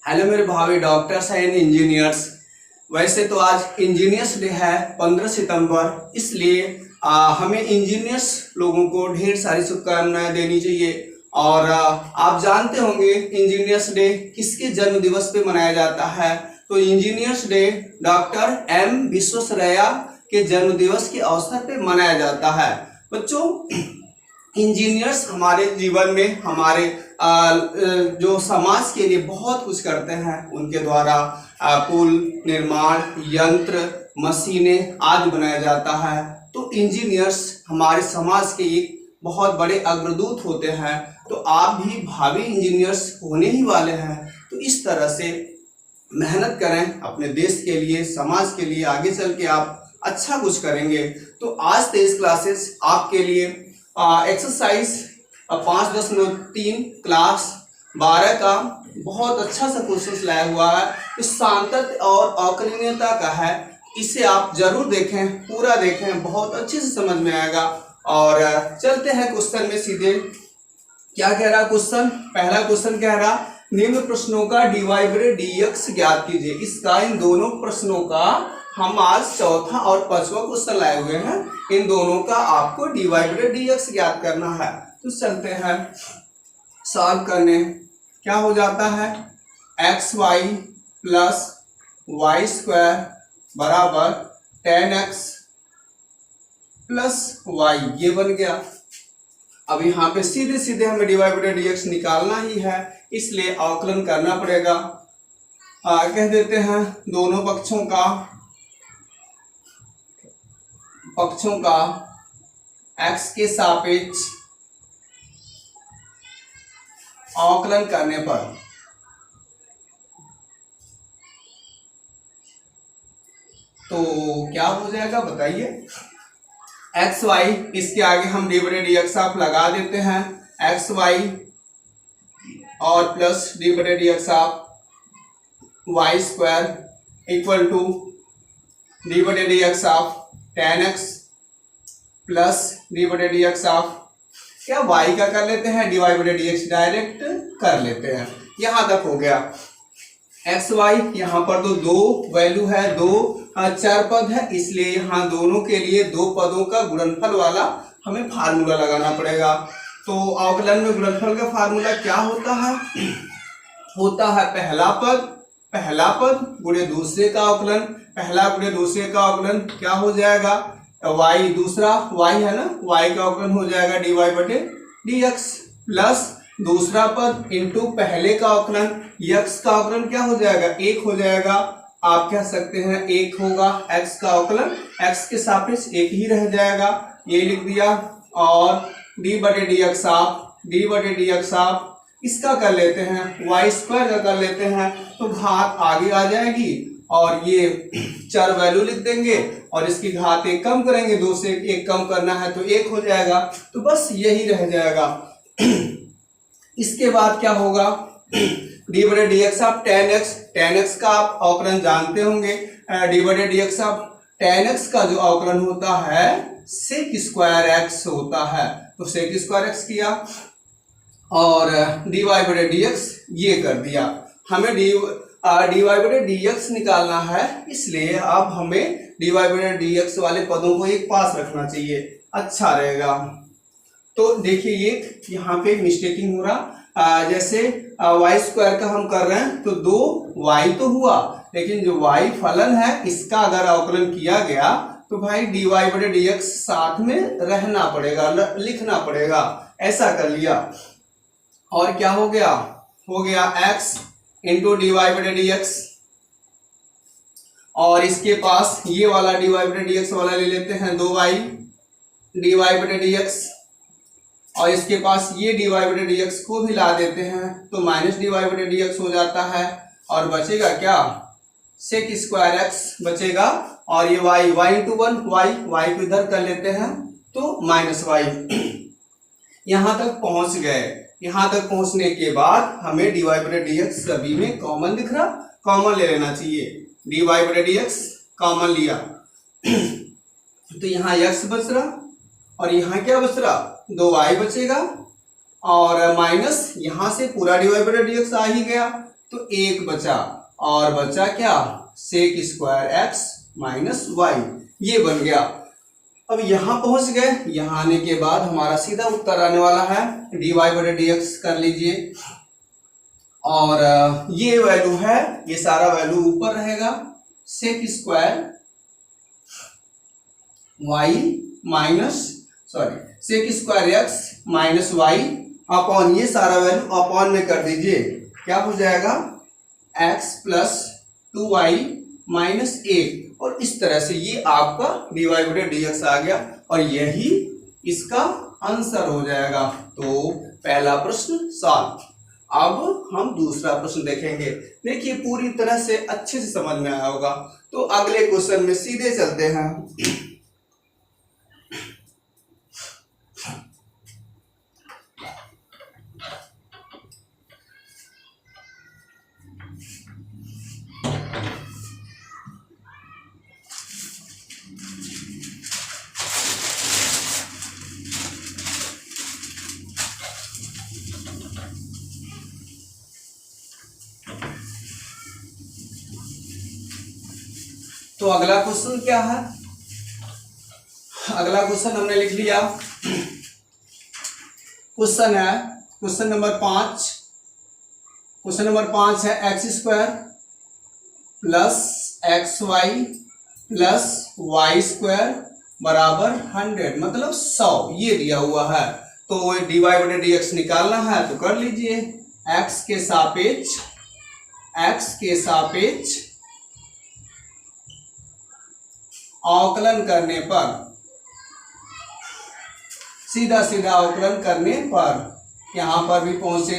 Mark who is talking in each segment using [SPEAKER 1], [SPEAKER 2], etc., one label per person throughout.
[SPEAKER 1] Hello मेरे भावी doctors and engineers. वैसे तो आज इंजीनियर्स डे है 15 सितंबर, इसलिए हमें इंजीनियर्स लोगों को ढेर सारी शुभकामनाएं देनी चाहिए। और आप जानते होंगे इंजीनियर्स डे किसके जन्म दिवस पे मनाया जाता है। तो engineers day doctor M Visvesvaraya के जन्म दिवस के अवसर पे मनाया जाता है। बच्चों, इंजीनियर्स हमारे जीवन में हमारे जो समाज के लिए बहुत कुछ करते हैं। उनके द्वारा पुल निर्माण, यंत्र, मशीनें आदि बनाया जाता है। तो इंजीनियर्स हमारे समाज के एक बहुत बड़े अग्रदूत होते हैं। तो आप भी भावी इंजीनियर्स होने ही वाले हैं। तो इस तरह से मेहनत करें अपने देश के लिए, समाज के लिए। आगे चल के आप अच्छा कुछ करेंगे। तो आज 23 क्लासेस आपके लिए एक्सरसाइज 5.3 क्लास 12 का बहुत अच्छा सा क्वेश्चन लाया हुआ है। तो सांतत्य और अवकलनीयता का है। इसे आप जरूर देखें, पूरा देखें, बहुत अच्छे से समझ में आएगा। और चलते हैं क्वेश्चन में सीधे। क्या कह रहा क्वेश्चन? पहला क्वेश्चन कह रहा निम्न प्रश्नों का dy बटे dx ज्ञात कीजिए। इसका इन दोनों प्रश्नों का हम आज चौथा और पांचवा क्वेश्चन लाए हुए हैं। इन दोनों का आपको dy बटे dx ज्ञात करना है। तो चलते हैं सॉल्व करने। क्या हो जाता है? xy प्लस वाई स्क्वायर बराबर 10x प्लस वाई, ये बन गया। अब यहाँ पे सीधे सीधे हमें dy बटे dx निकालना ही है, इसलिए अवकलन करना पड़ेगा। कह देते हैं दोनों पक्षों का x के सापेक्ष अवकलन करने पर तो क्या हो जाएगा बताइए? एक्स वाई, इसके आगे हम डी बटे डी एक्स आप लगा देते हैं। एक्स वाई और प्लस डी बटे डी एक्स आप Y square equal to D बटे डी एक्स आप 10x प्लस डी बटे डी एक्स आप क्या वाई का कर लेते हैं, डी वाई बटे डी एक्स डायरेक्ट कर लेते हैं। यहां तक हो गया। एक्स वाई यहाँ पर तो दो वैल्यू है, दो चर पद है, इसलिए यहाँ दोनों के लिए दो पदों का गुणनफल वाला हमें फार्मूला लगाना पड़ेगा। तो अवकलन में गुणनफल का फार्मूला क्या होता है? होता है पहला पद गुणे दूसरे का अवकलन। पहला गुणे दूसरे का अवकलन क्या हो जाएगा? वाई, दूसरा वाई है ना, वाई का अवकलन हो जाएगा डी वाई बटे डी एक्स प्लस दूसरा पद इंटू पहले का अवकलन, यक्स का अवकलन क्या हो जाएगा? एक हो जाएगा। आप कह सकते हैं एक होगा एक्स का अवकलन, एक्स के सापेक्ष एक ही रह जाएगा, ये लिख दिया। और डी बटे डी एक्स आप इसका कर लेते हैं, वाई स्क्वायर का कर लेते हैं, तो घात आगे आ जाएगी और ये चार वैल्यू लिख देंगे और इसकी घात एक कम करेंगे, दो से एक कम करना है तो एक हो जाएगा। तो बस यही रह जाएगा। इसके बाद क्या होगा? डी बटे डी एक्स आप 10x का आप अवकलन जानते होंगे। डी बटे डी एक्स आप 10x का जो अवकलन होता है सेक स्क्वायर एक्स होता है, तो सेक स्क्वायर एक्स किया और डी वाई बटे डी एक्स ये कर दिया। हमें डी वाई बटे डी एक्स निकालना है, इसलिए अब हमें डी वाई बटे डी एक्स वाले पदों को एक पास रखना चाहिए, अच्छा रहेगा। तो देखिए ये यहाँ पे मिस्टेकिंग हो रहा। जैसे वाई स्क्वायर का हम कर रहे हैं तो दो वाई तो हुआ, लेकिन जो वाई फलन है इसका अगर अवकलन किया गया तो भाई डी वाई बटे डी एक्स साथ में रहना पड़ेगा, लिखना पड़ेगा। ऐसा कर लिया और क्या हो गया? हो गया x इंटू डी वाई बटे डी एक्स और इसके पास ये वाला डी वाई बटे डी एक्स वाला ले लेते हैं, 2y डी वाई बटे डी एक्स और इसके पास ये डी वाई बटे डी एक्स को भी ला देते हैं तो माइनस डी वाई बटे डी एक्स हो जाता है और बचेगा क्या? सेक स्क्वायर एक्स बचेगा और ये y इंटू 1 y को इधर कर लेते हैं तो माइनस y। यहां तक पहुंच गए। यहां तक पहुंचने के बाद हमें डी वाई बटे डी एक्स सभी में कॉमन दिख रहा, कॉमन ले लेना चाहिए। डी वाई बटे डी एक्स कॉमन लिया तो यहाँ x बच रहा और यहाँ क्या बच रहा? 2y बचेगा और माइनस यहाँ से पूरा डी वाई बटे डी एक्स आ ही गया तो 1 बचा और बचा क्या, sec square X minus Y, ये बन गया। अब यहां पहुंच गए, यहां आने के बाद हमारा सीधा उत्तर आने वाला है dy बटे dx कर लीजिए, और ये वैल्यू है, ये सारा वैल्यू ऊपर रहेगा, sec square Y minus sec square X minus Y upon, ये सारा वैल्यू अपॉन में कर दीजिए, क्या हो जाएगा एक्स प्लस 2y माइनस 1, और इस तरह से ये आपका dy बटे dx आ गया और यही इसका आंसर हो जाएगा। तो पहला प्रश्न सॉल्व। अब हम दूसरा प्रश्न देखेंगे। देखिए पूरी तरह से अच्छे से समझ में आया होगा, तो अगले क्वेश्चन में सीधे चलते हैं। तो अगला क्वेश्चन क्या है, अगला क्वेश्चन हमने लिख लिया, क्वेश्चन है क्वेश्चन नंबर 5। क्वेश्चन नंबर 5 है X square plus X Y plus Y square बराबर 100, मतलब 100, ये दिया हुआ है। तो डी वाई बटे डी एक्स निकालना है तो कर लीजिए, एक्स के सापेक्ष अवकलन करने पर, सीधा सीधा अवकलन करने पर यहां पर भी पहुंचे।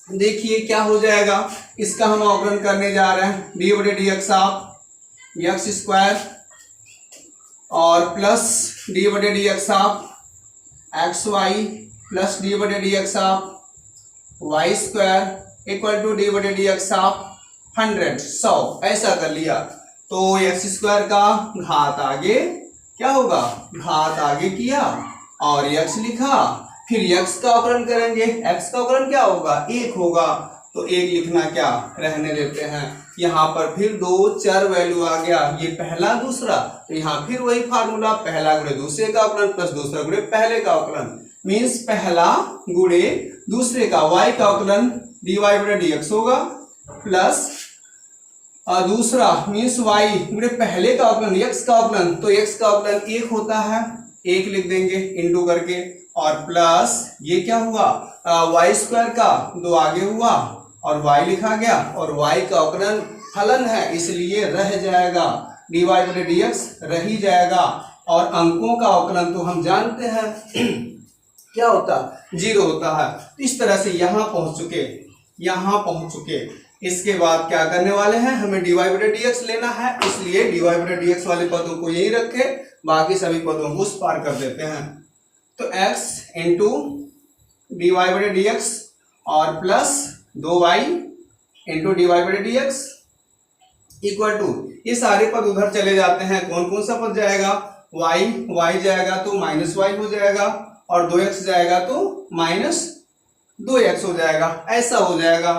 [SPEAKER 1] देखिए क्या हो जाएगा, इसका हम अवकलन करने जा रहे हैं, डी बटे D x of x square और प्लस डी बटे D x of x Y plus D बटे D x of y square equal to D बटे डी एक्स ऑफ 100, ऐसा कर लिया। तो एक्स स्क्वायर का घात आगे क्या होगा, घात आगे किया और एक्स लिखा, फिर एक्स का अवकलन करेंगे, एक्स का अवकलन क्या होगा, 1 होगा, तो 1 लिखना क्या रहने देते हैं। यहाँ पर फिर 2 चर वैल्यू आ गया, ये पहला दूसरा, तो यहाँ फिर वही फार्मूला, पहला गुणे दूसरे का अवकलन प्लस दूसरा गुणे पहले का अवकलन, मीन्स पहला गुणे दूसरे का y का अवकलन dy बटे dx होगा, प्लस दूसरा मीन्स y गुणे पहले का अवकलन x का अवकलन, तो x का अवकलन 1 होता है, 1 लिख देंगे इंटू करके, और प्लस ये क्या हुआ y स्क्वायर का 2 आगे हुआ और y लिखा गया, और y का अवकलन फलन है इसलिए रह जाएगा, dy बटे dx रह ही जाएगा, और अंकों का अवकलन तो हम जानते हैं क्या होता है, 0 होता है। इस तरह से यहाँ पहुंच चुके। इसके बाद क्या करने वाले हैं, हमें dy बटे dx लेना है, इसलिए dy बटे dx वाले पदों को यही रखे, बाकी सभी पदों को उस पार कर देते हैं। तो x इंटू dy बटे dx और प्लस 2y इंटू dy बटे dx इक्वल टू, ये सारे पद उधर चले जाते हैं, कौन कौन सा पद जाएगा, y जाएगा तो माइनस y हो जाएगा, और 2x जाएगा तो माइनस 2x हो जाएगा, ऐसा हो जाएगा।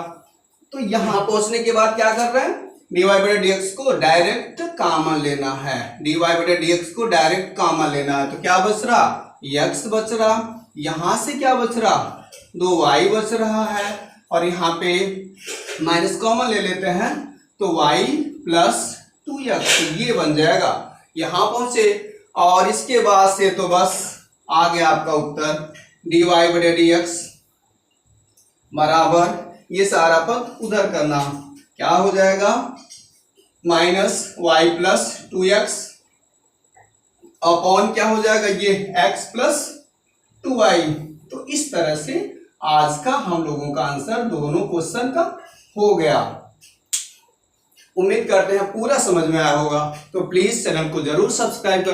[SPEAKER 1] तो यहां पहुंचने के बाद क्या कर रहे हैं, dy बटे dx को डायरेक्ट कॉमन लेना है, dy बटे dx को डायरेक्ट कॉमन लेना है, तो क्या बच रहा, x बच रहा, यहां से क्या बच रहा, 2y बच रहा है, और यहाँ पे माइनस कॉमन ले लेते हैं, तो y प्लस 2x, ये बन जाएगा। यहां पहुंचे और इसके बाद से तो बस आ गया आपका उत्तर, dy बटे dx बराबर ये सारा पद उधर करना, क्या हो जाएगा, minus y plus 2x upon क्या हो जाएगा, ये x प्लस 2y। तो इस तरह से आज का हम लोगों का आंसर दोनों क्वेश्चन का हो गया। उम्मीद करते हैं पूरा समझ में आया होगा, तो प्लीज चैनल को जरूर सब्सक्राइब कर